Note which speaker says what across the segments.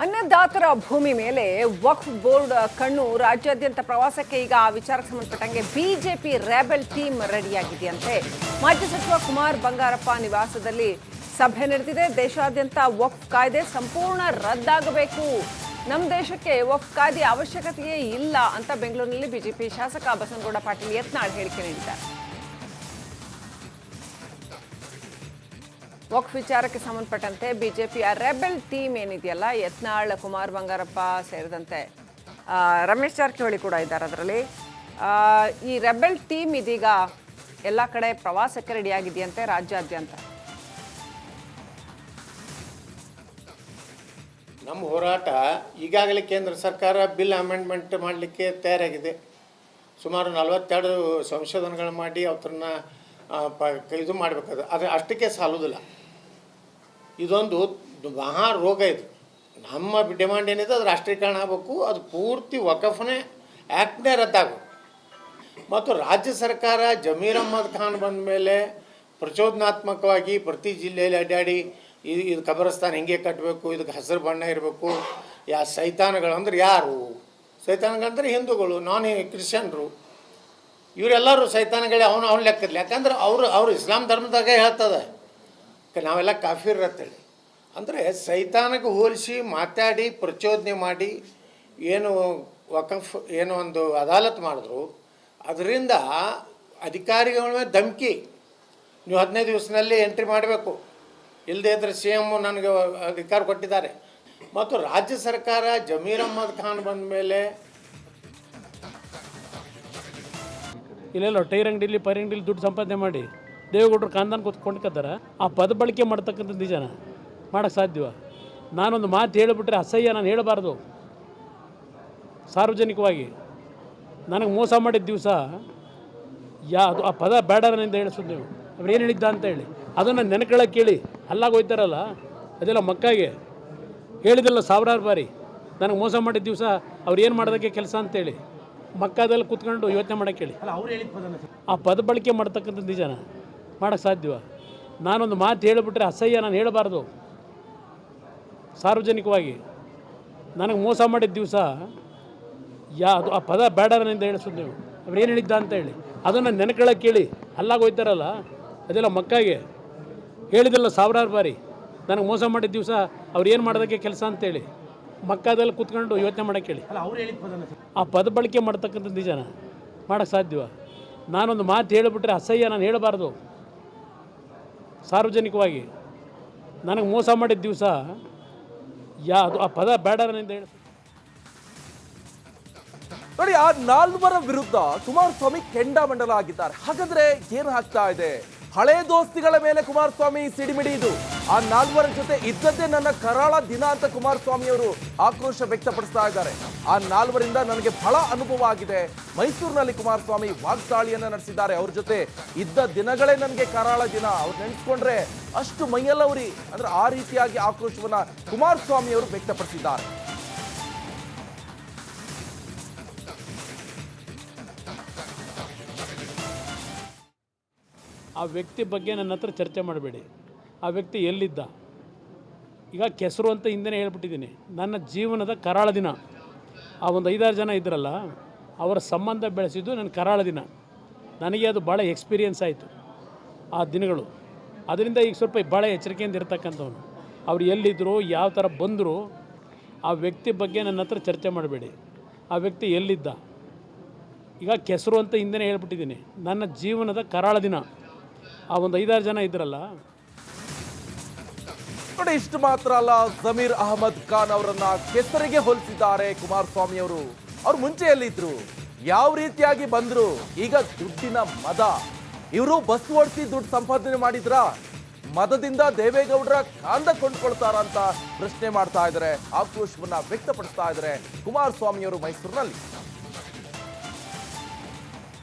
Speaker 1: ಅನ್ನದಾತರ ಭೂಮಿ ಮೇಲೆ ವಕ್ಫ್ ಬೋರ್ಡ್ ಕಣ್ಣು ರಾಜ್ಯಾದ್ಯಂತ ಪ್ರವಾಸಕ್ಕೆ ಈಗ ಆ ವಿಚಾರಕ್ಕೆ ಸಂಬಂಧಪಟ್ಟಂಗೆ ಬಿಜೆಪಿ ರೆಬೆಲ್ ಟೀಮ್ ರೆಡಿಯಾಗಿದೆಯಂತೆ. ಮಾಜಿ ಸಚಿವ ಕುಮಾರ್ ಬಂಗಾರಪ್ಪ ನಿವಾಸದಲ್ಲಿ ಸಭೆ ನಡೆದಿದೆ. ದೇಶಾದ್ಯಂತ ವಕ್ಫ್ ಕಾಯ್ದೆ ಸಂಪೂರ್ಣ ರದ್ದಾಗಬೇಕು, ನಮ್ಮ ದೇಶಕ್ಕೆ ವಕ್ಫ್ ಕಾಯ್ದೆ ಅವಶ್ಯಕತೆಯೇ ಇಲ್ಲ ಅಂತ ಬೆಂಗಳೂರಿನಲ್ಲಿ ಬಿಜೆಪಿ ಶಾಸಕ ಬಸನಗೌಡ ಪಾಟೀಲ್ ಯತ್ನಾಳ್ ಹೇಳಿಕೆ ನೀಡಿದ್ದಾರೆ. ವಕ್ಫ್ ವಿಚಾರಕ್ಕೆ ಸಂಬಂಧಪಟ್ಟಂತೆ ಬಿಜೆಪಿಯ ರೆಬೆಲ್ ಟೀಮ್ ಏನಿದೆಯಲ್ಲ, ಯತ್ನಾಳ್, ಕುಮಾರ್ ಬಂಗಾರಪ್ಪ ಸೇರಿದಂತೆ ರಮೇಶ್ ಜಾರಕಿಹೊಳಿ ಕೂಡ ಇದ್ದಾರೆ ಅದರಲ್ಲಿ. ಈ ರೆಬೆಲ್ ಟೀಮ್ ಇದೀಗ ಎಲ್ಲ ಕಡೆ ಪ್ರವಾಸಕ್ಕೆ ರೆಡಿಯಾಗಿದೆಯಂತೆ ರಾಜ್ಯಾದ್ಯಂತ.
Speaker 2: ನಮ್ಮ ಹೋರಾಟ ಈಗಾಗಲೇ ಕೇಂದ್ರ ಸರ್ಕಾರ ಬಿಲ್ ಅಮೆಂಡ್ಮೆಂಟ್ ಮಾಡಲಿಕ್ಕೆ ತಯಾರಾಗಿದೆ. ಸುಮಾರು 42 ಸಂಶೋಧನೆಗಳು ಮಾಡಿ ಅವ್ರನ್ನ ಇದು ಮಾಡಬೇಕಾದ್ರೆ ಆದರೆ ಅಷ್ಟಕ್ಕೆ ಸಾಲುವುದಿಲ್ಲ. ಇದೊಂದು ಮಹಾ ರೋಗ. ಇದು ನಮ್ಮ ಡಿಮಾಂಡ್ ಏನಿದೆ ಅದು ರಾಷ್ಟ್ರೀಕರಣ ಆಗಬೇಕು, ಅದು ಪೂರ್ತಿ ವಕಫ್ನೇ ಆ್ಯಕ್ಟ್ನೇ ರದ್ದಾಗಬೇಕು. ಮತ್ತು ರಾಜ್ಯ ಸರ್ಕಾರ ಜಮೀರ್ ಅಹ್ಮದ್ ಖಾನ್ ಬಂದ ಮೇಲೆ ಪ್ರಚೋದನಾತ್ಮಕವಾಗಿ ಪ್ರತಿ ಜಿಲ್ಲೆಯಲ್ಲಿ ಅಡ್ಡಾಡಿ ಇದು ಕಬ್ರಸ್ತಾನ ಹಿಂಗೆ ಕಟ್ಟಬೇಕು, ಇದಕ್ಕೆ ಹಸಿರು ಬಣ್ಣ ಇರಬೇಕು, ಸೈತಾನಗಳಂದ್ರೆ ಯಾರು? ಸೈತಾನಗಳಂದ್ರೆ ಹಿಂದೂಗಳು, ನಾನ್ ಕ್ರಿಶ್ಚಿಯನ್ರು, ಇವರೆಲ್ಲರೂ ಸೈತಾನಗಳೇ. ಅವನು ಲೆಕ್ಕದಲ್ಲಿ, ಯಾಕಂದ್ರೆ ಅವರು ಇಸ್ಲಾಂ ಧರ್ಮದಾಗ ಹೇಳ್ತದೆ ನಾವೆಲ್ಲ ಕಾಫಿರ್ ಅಂತೇಳಿ. ಅಂದರೆ ಸೈತಾನಕ್ಕೆ ಹೋಲಿಸಿ ಮಾತಾಡಿ ಪ್ರಚೋದನೆ ಮಾಡಿ ಏನು ವಕಫ್ ಏನೋ ಒಂದು ಅದಾಲತ್ ಮಾಡಿದ್ರು. ಅದರಿಂದ ಅಧಿಕಾರಿಗಳ ಮೇಲೆ ಧಮಕಿ, ನೀವು 15 ದಿವಸದಲ್ಲಿ ಎಂಟ್ರಿ ಮಾಡಬೇಕು, ಇಲ್ಲದೇ ಇದ್ದರೆ ಸಿ ಎಮ್ ನನಗೆ ಅಧಿಕಾರ ಕೊಟ್ಟಿದ್ದಾರೆ. ಮತ್ತು ರಾಜ್ಯ ಸರ್ಕಾರ ಜಮೀರ್ ಅಹ್ಮದ್ ಖಾನ್ ಬಂದ ಮೇಲೆ
Speaker 3: ಇಲ್ಲೆಲ್ಲ ಟೈರ್ ಅಂಗಡಿಲಿ ಪೈರ್ ಅಂಗಡಿಲಿ ದುಡ್ಡು ಸಂಪಾದನೆ ಮಾಡಿ ದೇವೇಗೌಡರು ಕಾಂದಾನ ಕೊಂಡ್ಕೊತಾರೆ. ಆ ಪದ ಬಳಕೆ ಮಾಡ್ತಕ್ಕಂಥದ್ದು ನಿಜನ ಮಾಡೋಕ್ಕೆ ಸಾಧ್ಯವ? ನಾನೊಂದು ಮಾತು ಹೇಳಿಬಿಟ್ರೆ ಅಸಹ್ಯ, ನಾನು ಹೇಳಬಾರ್ದು ಸಾರ್ವಜನಿಕವಾಗಿ. ನನಗೆ ಮೋಸ ಮಾಡಿದ ದಿವಸ ಅದು ಆ ಪದ ಬೇಡರನಿಂದ ಹೇಳಿಸೋದು ನೀವು ಅವ್ರು ಏನು ಹೇಳಿದ್ದ ಅಂತ ಹೇಳಿ ಅದನ್ನು ನೆನಕೊಳ್ಳೋಕೆ ಕೇಳಿ ಅಲ್ಲಾಗ ಹೋಯ್ತಾರಲ್ಲ, ಅದೆಲ್ಲ ಮಕ್ಕಾಗೆ ಹೇಳಿದಿಲ್ಲ ಸಾವಿರಾರು ಬಾರಿ. ನನಗೆ ಮೋಸ ಮಾಡಿದ ದಿವಸ ಅವ್ರು ಏನು ಮಾಡೋದಕ್ಕೆ ಕೆಲಸ ಅಂತೇಳಿ ಮಕ್ಕದಲ್ಲಿ ಕೂತ್ಕೊಂಡು ಯೋಚನೆ ಮಾಡೋಕ್ಕೆ ಹೇಳಿ. ಆ ಪದ ಬಳಕೆ ಮಾಡ್ತಕ್ಕಂಥದ್ದು ನಿಜನ ಮಾಡೋಕ್ಕೆ ಸಾಧ್ಯವ? ನಾನೊಂದು ಮಾತು ಹೇಳಿಬಿಟ್ರೆ ಅಸಹ್ಯ, ನಾನು ಹೇಳಬಾರ್ದು ಸಾರ್ವಜನಿಕವಾಗಿ. ನನಗೆ ಮೋಸ ಮಾಡಿದ ದಿವಸ ಅದು ಆ ಪದ ಬೇಡರನಿಂದ ಹೇಳಿಸೋದು ನೀವು ಅವ್ರು ಏನು ಹೇಳಿದ್ದ ಅಂತ ಹೇಳಿ ಅದನ್ನು ನೆನಕೊಳ್ಳೋಕೆ ಕೇಳಿ ಅಲ್ಲಾಗ ಹೋಯ್ತಾರಲ್ಲ, ಅದೆಲ್ಲ ಮಕ್ಕಾಗೆ ಹೇಳಿದಿಲ್ಲ ಸಾವಿರಾರು ಬಾರಿ. ನನಗೆ ಮೋಸ ಮಾಡಿದ ದಿವಸ ಅವ್ರು ಏನು ಮಾಡೋದಕ್ಕೆ ಕೆಲಸ ಅಂತೇಳಿ ಮಕ್ಕದಲ್ಲಿ ಕೂತ್ಕೊಂಡು ಯೋಚನೆ ಮಾಡೋಕ್ಕೆ ಹೇಳಿ. ಆ ಪದ ಬಳಕೆ ಮಾಡ್ತಕ್ಕಂಥದ್ದು ನಿಜನ ಮಾಡೋಕ್ಕೆ ಸಾಧ್ಯವ? ನಾನೊಂದು ಮಾತು ಹೇಳಿಬಿಟ್ರೆ ಅಸಹ್ಯ, ನಾನು ಹೇಳಬಾರ್ದು ಸಾರ್ವಜನಿಕವಾಗಿ. ನನಗೆ ಮೋಸ ಮಾಡಿದ ದಿವಸ ಅದು ಆ ಪದ ಬೇಡರನಿಂದ ಹೇಳಿ.
Speaker 4: ನೋಡಿ, ಆ 4 ವಿರುದ್ಧ ಕುಮಾರಸ್ವಾಮಿ ಕೆಂಡಾಮಂಡಲ ಆಗಿದ್ದಾರೆ. ಹಾಗಾದ್ರೆ ಏನು ಆಗ್ತಾ ಇದೆ? ಹಳೆ ದೋಸ್ತಿಗಳ ಮೇಲೆ ಕುಮಾರಸ್ವಾಮಿ ಸಿಡಿಮಿಡಿ. ಇದು ಆ 4 ಜೊತೆ ಇದ್ದದ್ದೇ ನನ್ನ ಕರಾಳ ದಿನ ಅಂತ ಕುಮಾರಸ್ವಾಮಿ ಅವರು ಆಕ್ರೋಶ ವ್ಯಕ್ತಪಡಿಸ್ತಾ ಇದ್ದಾರೆ. ಆ 4ರಿಂದ ನನಗೆ ಬಹಳ ಅನುಭವ ಆಗಿದೆ. ಮೈಸೂರಿನಲ್ಲಿ ಕುಮಾರಸ್ವಾಮಿ ವಾಗ್ದಾಳಿಯನ್ನ ನಡೆಸಿದ್ದಾರೆ. ಅವ್ರ ಜೊತೆ ಇದ್ದ ದಿನಗಳೇ ನನಗೆ ಕರಾಳ ದಿನ. ಅವ್ರು ನೆನೆಸ್ಕೊಂಡ್ರೆ ಅಷ್ಟು ಮೈಯಲ್ಲವರಿ. ಅಂದ್ರೆ ಆ ರೀತಿಯಾಗಿ ಆಕ್ರೋಶವನ್ನ ಕುಮಾರಸ್ವಾಮಿ ಅವರು ವ್ಯಕ್ತಪಡಿಸಿದ್ದಾರೆ.
Speaker 3: ಆ ವ್ಯಕ್ತಿ ಬಗ್ಗೆ ನನ್ನ ಹತ್ರ ಚರ್ಚೆ ಮಾಡಬೇಡಿ. ಆ ವ್ಯಕ್ತಿ ಎಲ್ಲಿದ್ದ, ಈಗ ಕೆಸರು ಅಂತ ಹಿಂದೆನೇ ಹೇಳ್ಬಿಟ್ಟಿದ್ದೀನಿ. ನನ್ನ ಜೀವನದ ಕರಾಳ ದಿನ. ಆ ಒಂದು 5-6 ಜನ ಇದ್ರಲ್ಲ, ಅವರ ಸಂಬಂಧ ಬೆಳೆಸಿದ್ದು ನನ್ನ ಕರಾಳ ದಿನ. ನನಗೆ ಅದು ಭಾಳ ಎಕ್ಸ್ಪೀರಿಯೆನ್ಸ್ ಆಯಿತು ಆ ದಿನಗಳು. ಅದರಿಂದ ಈಗ ಸ್ವಲ್ಪ ಭಾಳ ಎಚ್ಚರಿಕೆಯಿಂದ ಇರ್ತಕ್ಕಂಥವ್ನು. ಅವ್ರು ಎಲ್ಲಿದ್ದರು, ಯಾವ ಥರ ಬಂದರು, ಆ ವ್ಯಕ್ತಿ ಬಗ್ಗೆ ನನ್ನ ಹತ್ರ ಚರ್ಚೆ ಮಾಡಬೇಡಿ. ಆ ವ್ಯಕ್ತಿ ಎಲ್ಲಿದ್ದ, ಈಗ ಕೆಸರು ಅಂತ ಹಿಂದೆನೇ ಹೇಳ್ಬಿಟ್ಟಿದ್ದೀನಿ. ನನ್ನ ಜೀವನದ ಕರಾಳ ದಿನ. ಆ ಒಂದು 5-6 ಜನ ಇದ್ರಲ್ಲ.
Speaker 4: ನೋಡಿ, ಇಷ್ಟು ಮಾತ್ರ ಅಲ್ಲ, ಜಮೀರ್ ಅಹ್ಮದ್ ಖಾನ್ ಅವರನ್ನ ಕೆಸರಿಗೆ ಹೋಲಿಸಿದ್ದಾರೆ ಕುಮಾರಸ್ವಾಮಿ ಅವರು. ಅವ್ರು ಮುಂಚೆ ಎಲ್ಲಿದ್ರು, ಯಾವ ರೀತಿಯಾಗಿ ಬಂದ್ರು, ಈಗ ದುಡ್ಡಿನ ಮದ. ಇವರು ಬಸ್ ಓಡಿಸಿ ದುಡ್ಡು ಸಂಪಾದನೆ ಮಾಡಿದ್ರ, ಮದದಿಂದ ದೇವೇಗೌಡರ ಕಾಂದ ಕೊಂಡ್ಕೊಳ್ತಾರ ಅಂತ ಪ್ರಶ್ನೆ ಮಾಡ್ತಾ ಇದ್ದಾರೆ. ಆಕ್ರೋಶವನ್ನ ವ್ಯಕ್ತಪಡಿಸ್ತಾ ಇದ್ದಾರೆ ಕುಮಾರಸ್ವಾಮಿ ಅವರು ಮೈಸೂರಿನಲ್ಲಿ.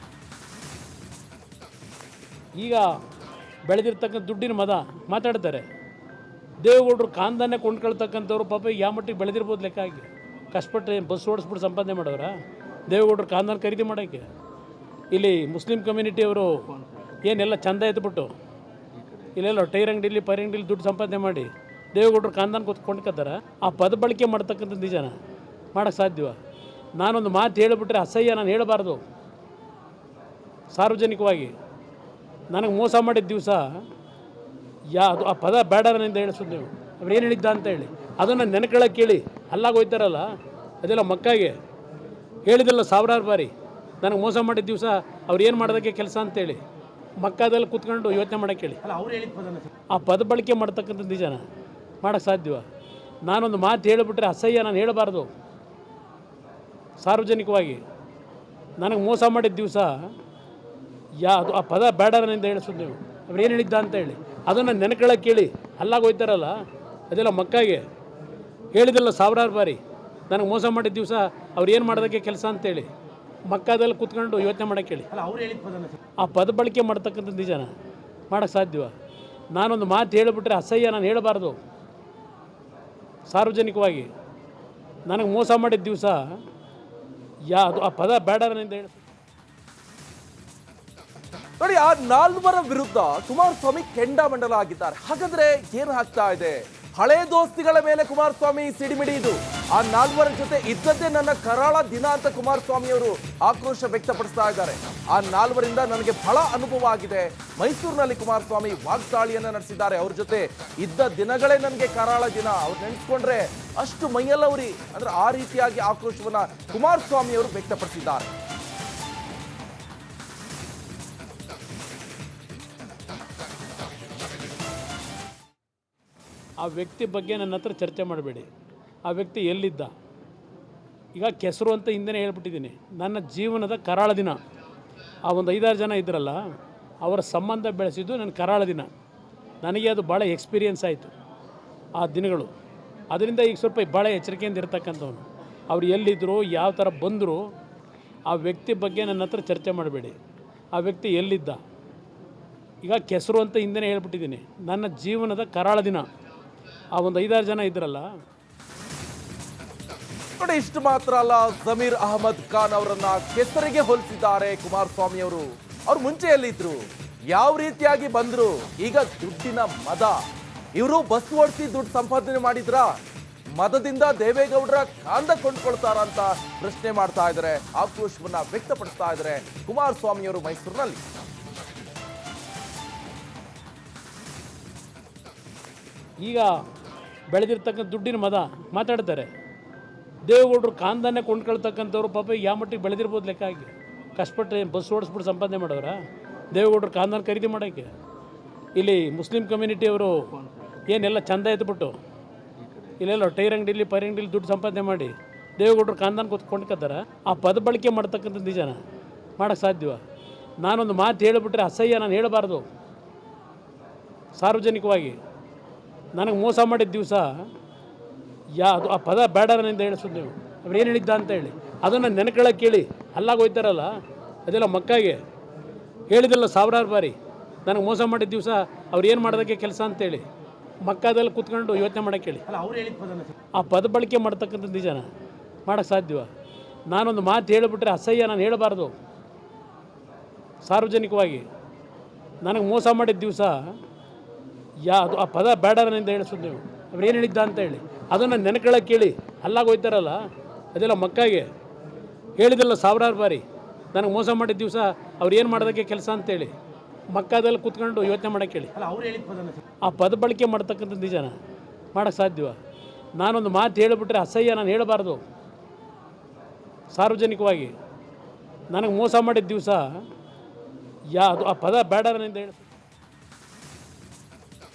Speaker 3: ಈಗ ಬೆಳೆದಿರ್ತಕ್ಕಂಥ ದುಡ್ಡಿನ ಮದ ಮಾತಾಡ್ತಾರೆ. ದೇವೇಗೌಡರು ಕಾಂದನ್ನೇ ಕೊಂಡ್ಕೊಳ್ತಕ್ಕಂಥವ್ರು ಪಾಪ ಯಾವ ಮಟ್ಟಿಗೆ ಬೆಳೆದಿರ್ಬೋದು ಲೆಕ್ಕ ಆಗಿ. ಕಷ್ಟಪಟ್ಟು ಬಸ್ ಓಡಿಸ್ಬಿಟ್ಟು ಸಂಪಾದನೆ ಮಾಡೋರ ದೇವೇಗೌಡರು ಕಾಂದನ ಖರೀದಿ ಮಾಡೋಕ್ಕೆ. ಇಲ್ಲಿ ಮುಸ್ಲಿಂ ಕಮ್ಯುನಿಟಿಯವರು ಏನೆಲ್ಲ ಚಂದ ಎತ್ಬಿಟ್ಟು ಇಲ್ಲೆಲ್ಲ ಟೈರ್ ಅಂಗಡಿಲಿ ಪೈರ್ ಅಂಗಡಿಲಿ ದುಡ್ಡು ಸಂಪಾದನೆ ಮಾಡಿ ದೇವೇಗೌಡರು ಕಾಂದಾನ ಕೊಂಡ್ಕೊತಾರ. ಆ ಪದ ಬಳಕೆ ಮಾಡ್ತಕ್ಕಂಥದ್ದು ನಿಜನ ಮಾಡೋಕ್ಕೆ ಸಾಧ್ಯವ? ನಾನೊಂದು ಮಾತು ಹೇಳಿಬಿಟ್ರೆ ಅಸಹ್ಯ ನಾನು ಹೇಳಬಾರ್ದು ಸಾರ್ವಜನಿಕವಾಗಿ. ನನಗೆ ಮೋಸ ಮಾಡಿದ ದಿವಸ ಅದು ಆ ಪದ ಬೇಡ ನನ್ನಿಂದ ಹೇಳಿಸೋದು ನೀವು. ಅವ್ರು ಏನು ಹೇಳಿದ್ದ ಅಂತ ಹೇಳಿ ಅದನ್ನು ನೆನಕೊಳ್ಳೋಕೆ ಕೇಳಿ ಅಲ್ಲಾಗ ಹೋಯ್ತಾರಲ್ಲ, ಅದೆಲ್ಲ ಮಕ್ಕಾಗೆ ಹೇಳಿದಿಲ್ಲ ಸಾವಿರಾರು ಬಾರಿ. ನನಗೆ ಮೋಸ ಮಾಡಿದ ದಿವಸ ಅವ್ರು ಏನು ಮಾಡೋದಕ್ಕೆ ಕೆಲಸ ಅಂತೇಳಿ ಮಕ್ಕಾದಲ್ಲಿ ಕೂತ್ಕೊಂಡು ಯೋಚನೆ ಮಾಡೋಕ್ಕೆ ಹೇಳಿ. ಆ ಪದ ಬಳಕೆ ಮಾಡ್ತಕ್ಕಂಥದ್ದು ನಿಜನ ಮಾಡೋಕ್ಕೆ ಸಾಧ್ಯವ? ನಾನೊಂದು ಮಾತು ಹೇಳಿಬಿಟ್ರೆ ಅಸಹ್ಯ ನಾನು ಹೇಳಬಾರ್ದು ಸಾರ್ವಜನಿಕವಾಗಿ. ನನಗೆ ಮೋಸ ಮಾಡಿದ ದಿವಸ ಅದು ಆ ಪದ ಬೇಡ ನನ್ನಿಂದ ಹೇಳಿಸೋದು ನೀವು. ಅವ್ರು ಏನು ಹೇಳಿದ್ದ ಅಂತ ಹೇಳಿ ಅದನ್ನು ನೆನಕೊಳ್ಳೋಕೆ ಕೇಳಿ ಅಲ್ಲಾಗ ಹೋಯ್ತಾರಲ್ಲ, ಅದೆಲ್ಲ ಮಕ್ಕಾಗೆ ಹೇಳಿದಿಲ್ಲ ಸಾವಿರಾರು ಬಾರಿ. ನನಗೆ ಮೋಸ ಮಾಡಿದ ದಿವಸ ಅವ್ರು ಏನು ಮಾಡೋದಕ್ಕೆ ಕೆಲಸ ಅಂತೇಳಿ ಮಕ್ಕಾದಲ್ಲಿ ಕೂತ್ಕೊಂಡು ಯೋಚನೆ ಮಾಡೋಕ್ಕೆ ಹೇಳಿ. ಆ ಪದ ಬಳಕೆ ಮಾಡ್ತಕ್ಕಂಥದ್ದು ನಿಜನ ಮಾಡೋಕ್ಕೆ ಸಾಧ್ಯವ? ನಾನೊಂದು ಮಾತು ಹೇಳಿಬಿಟ್ರೆ ಅಸಹ್ಯ ನಾನು ಹೇಳಬಾರ್ದು ಸಾರ್ವಜನಿಕವಾಗಿ. ನನಗೆ ಮೋಸ ಮಾಡಿದ ದಿವಸ ಅದು ಆ ಪದ ಬೇಡ ನನ್ನಿಂದ ಹೇಳಿ.
Speaker 4: ನೋಡಿ, ಆ ನಾಲ್ವರ ವಿರುದ್ಧ ಕುಮಾರಸ್ವಾಮಿ ಕೆಂಡಾಮಂಡಲ ಆಗಿದ್ದಾರೆ. ಹಾಗಾದ್ರೆ ಏನು ಆಗ್ತಾ ಇದೆ? ಹಳೆ ದೋಸ್ತಿಗಳ ಮೇಲೆ ಕುಮಾರಸ್ವಾಮಿ ಸಿಡಿಮಿಡಿ ಇದು. ಆ ನಾಲ್ವರ ಜೊತೆ ಇದ್ದದ್ದೇ ನನ್ನ ಕರಾಳ ದಿನ ಅಂತ ಕುಮಾರಸ್ವಾಮಿ ಅವರು ಆಕ್ರೋಶ ವ್ಯಕ್ತಪಡಿಸ್ತಾ ಇದ್ದಾರೆ. ಆ ನಾಲ್ವರಿಂದ ನನಗೆ ಬಹಳ ಅನುಭವ ಆಗಿದೆ. ಮೈಸೂರಿನಲ್ಲಿ ಕುಮಾರಸ್ವಾಮಿ ವಾಗ್ದಾಳಿಯನ್ನ ನಡೆಸಿದ್ದಾರೆ. ಅವ್ರ ಜೊತೆ ಇದ್ದ ದಿನಗಳೇ ನನಗೆ ಕರಾಳ ದಿನ. ಅವ್ರು ನೆನೆಸ್ಕೊಂಡ್ರೆ ಅಷ್ಟು ಮೈಯೆಲ್ಲ ಉರಿ. ಅಂದ್ರೆ ಆ ರೀತಿಯಾಗಿ ಆಕ್ರೋಶವನ್ನ ಕುಮಾರಸ್ವಾಮಿ ಅವರು ವ್ಯಕ್ತಪಡಿಸಿದ್ದಾರೆ.
Speaker 3: ಆ ವ್ಯಕ್ತಿ ಬಗ್ಗೆ ನನ್ನ ಹತ್ರ ಚರ್ಚೆ ಮಾಡಬೇಡಿ. ಆ ವ್ಯಕ್ತಿ ಎಲ್ಲಿದ್ದ? ಈಗ ಕೆಸರು ಅಂತ ಹಿಂದೆ ಹೇಳ್ಬಿಟ್ಟಿದ್ದೀನಿ. ನನ್ನ ಜೀವನದ ಕರಾಳ ದಿನ. ಆ ಒಂದು 5-6 ಜನ ಇದ್ರಲ್ಲ, ಅವರ ಸಂಬಂಧ ಬೆಳೆಸಿದ್ದು ನನ್ನ ಕರಾಳ ದಿನ. ನನಗೆ ಅದು ಭಾಳ ಎಕ್ಸ್ಪೀರಿಯನ್ಸ್ ಆಯಿತು ಆ ದಿನಗಳು. ಅದರಿಂದ ಈಗ ಸ್ವಲ್ಪ ಭಾಳ ಎಚ್ಚರಿಕೆಯಿಂದ ಇರ್ತಕ್ಕಂಥವ್ನು. ಅವ್ರು ಎಲ್ಲಿದ್ದರು, ಯಾವ ಥರ ಬಂದರು, ಆ ವ್ಯಕ್ತಿ ಬಗ್ಗೆ ನನ್ನ ಹತ್ರ ಚರ್ಚೆ ಮಾಡಬೇಡಿ. ಆ ವ್ಯಕ್ತಿ ಎಲ್ಲಿದ್ದ? ಈಗ ಕೆಸರು ಅಂತ ಹಿಂದೆ ಹೇಳ್ಬಿಟ್ಟಿದ್ದೀನಿ. ನನ್ನ ಜೀವನದ ಕರಾಳ ದಿನ. ಆ ಒಂದು 5-6 ಜನ ಇದ್ರಲ್ಲ.
Speaker 4: ನೋಡಿ, ಇಷ್ಟು ಮಾತ್ರ ಅಲ್ಲ, ಜಮೀರ್ ಅಹಮದ್ ಖಾನ್ ಅವರನ್ನ ಕೆಸರಿಗೆ ಹೋಲಿಸಿದ್ದಾರೆ ಕುಮಾರಸ್ವಾಮಿ ಅವರು. ಅವ್ರು ಮುಂಚೆ ಎಲ್ಲಿದ್ರು, ಯಾವ ರೀತಿಯಾಗಿ ಬಂದ್ರು, ಈಗ ದುಡ್ಡಿನ ಮದ. ಇವರು ಬಸ್ ಓಡಿಸಿ ದುಡ್ಡು ಸಂಪಾದನೆ ಮಾಡಿದ್ರ, ಮದದಿಂದ ದೇವೇಗೌಡರ ಕಾಂದ ಕೊಂಡ್ಕೊಳ್ತಾರ ಅಂತ ಪ್ರಶ್ನೆ ಮಾಡ್ತಾ ಇದ್ದಾರೆ. ಆಕ್ರೋಶವನ್ನ ವ್ಯಕ್ತಪಡಿಸ್ತಾ ಇದ್ದಾರೆ ಕುಮಾರಸ್ವಾಮಿ ಅವರು ಮೈಸೂರಿನಲ್ಲಿ.
Speaker 3: ಈಗ ಬೆಳೆದಿರ್ತಕ್ಕಂಥ ದುಡ್ಡಿನ ಮದ ಮಾತಾಡ್ತಾರೆ. ದೇವೇಗೌಡರು ಕಾಂದನ್ನೇ ಕೊಂಡ್ಕೊಳ್ತಕ್ಕಂಥವ್ರು ಪಾಪ ಯಾವ ಮಟ್ಟಿಗೆ ಬೆಳೆದಿರ್ಬೋದು ಲೆಕ್ಕ ಆಗಿ. ಕಷ್ಟಪಟ್ಟು ಬಸ್ ಓಡಿಸ್ಬಿಟ್ಟು ಸಂಪಾದನೆ ಮಾಡೋರ ದೇವೇಗೌಡರು ಕಾಂದನ ಖರೀದಿ ಮಾಡೋಕ್ಕೆ. ಇಲ್ಲಿ ಮುಸ್ಲಿಂ ಕಮ್ಯುನಿಟಿಯವರು ಏನೆಲ್ಲ ಚಂದ ಎತ್ಬಿಟ್ಟು ಇಲ್ಲೆಲ್ಲ ಟೈರ್ ಅಂಗಡಿಲಿ ಪೈರ್ ಅಂಗಡಿಲಿ ದುಡ್ಡು ಸಂಪಾದನೆ ಮಾಡಿ ದೇವೇಗೌಡರು ಕಾಂದನ ಕೊಂಡ್ಕೊತಾರೆ. ಆ ಪದ ಬಳಕೆ ಮಾಡ್ತಕ್ಕಂಥದ್ದು ನಿಜನ ಮಾಡೋಕ್ಕೆ ಸಾಧ್ಯವ? ನಾನೊಂದು ಮಾತು ಹೇಳಿಬಿಟ್ರೆ ಅಸಹ್ಯ ನಾನು ಹೇಳಬಾರ್ದು ಸಾರ್ವಜನಿಕವಾಗಿ. ನನಗೆ ಮೋಸ ಮಾಡಿದ ದಿವಸ ಅದು ಆ ಪದ ಬೇಡ ನನ್ನಿಂದ ಹೇಳಿಸೋದು ನೀವು. ಅವ್ರು ಏನು ಹೇಳಿದ್ದ ಅಂತ ಹೇಳಿ ಅದನ್ನು ನೆನಕೊಳ್ಳೋಕೆ ಕೇಳಿ ಅಲ್ಲಾಗ ಹೋಯ್ತಾರಲ್ಲ, ಅದೆಲ್ಲ ಮಕ್ಕಾಗೆ ಹೇಳಿದಿಲ್ಲ ಸಾವಿರಾರು ಬಾರಿ. ನನಗೆ ಮೋಸ ಮಾಡಿದ ದಿವಸ ಅವ್ರು ಏನು ಮಾಡೋದಕ್ಕೆ ಕೆಲಸ ಅಂತೇಳಿ ಮಕ್ಕಾದಲ್ಲಿ ಕೂತ್ಕೊಂಡು ಯೋಚನೆ ಮಾಡೋಕ್ಕೆ ಹೇಳಿ. ಆ ಪದ ಬಳಕೆ ಮಾಡ್ತಕ್ಕಂಥದ್ದು ನಿಜನ ಮಾಡೋಕ್ಕೆ ಸಾಧ್ಯವ? ನಾನೊಂದು ಮಾತು ಹೇಳಿಬಿಟ್ರೆ ಅಸಹ್ಯ ನಾನು ಹೇಳಬಾರ್ದು ಸಾರ್ವಜನಿಕವಾಗಿ. ನನಗೆ ಮೋಸ ಮಾಡಿದ ದಿವಸ ಅದು ಆ ಪದ ಬೇಡ ನನ್ನಿಂದ ಹೇಳಿಸೋದು ನೀವು. ಅವ್ರು ಏನು ಹೇಳಿದ್ದ ಅಂತ ಹೇಳಿ ಅದನ್ನು ನೆನಕೊಳ್ಳೋಕೆ ಕೇಳಿ ಅಲ್ಲಾಗ ಹೋಯ್ತಾರಲ್ಲ, ಅದೆಲ್ಲ ಮಕ್ಕಾಗೆ ಹೇಳಿದಿಲ್ಲ ಸಾವಿರಾರು ಬಾರಿ. ನನಗೆ ಮೋಸ ಮಾಡಿದ ದಿವಸ ಅವ್ರು ಏನು ಮಾಡೋದಕ್ಕೆ ಕೆಲಸ ಅಂತೇಳಿ ಮಕ್ಕಾದಲ್ಲಿ ಕೂತ್ಕೊಂಡು ಯೋಚನೆ ಮಾಡೋಕ್ಕೆ ಹೇಳಿ. ಆ ಪದ ಬಳಕೆ ಮಾಡ್ತಕ್ಕಂಥದ್ದು ನಿಜನ ಮಾಡೋಕ್ಕೆ ಸಾಧ್ಯವ? ನಾನೊಂದು ಮಾತು ಹೇಳಿಬಿಟ್ರೆ ಅಸಹ್ಯ ನಾನು ಹೇಳಬಾರ್ದು ಸಾರ್ವಜನಿಕವಾಗಿ. ನನಗೆ ಮೋಸ ಮಾಡಿದ ದಿವಸ ಅದು ಆ ಪದ ಬೇಡ ನನ್ನಿಂದ ಹೇಳಿ.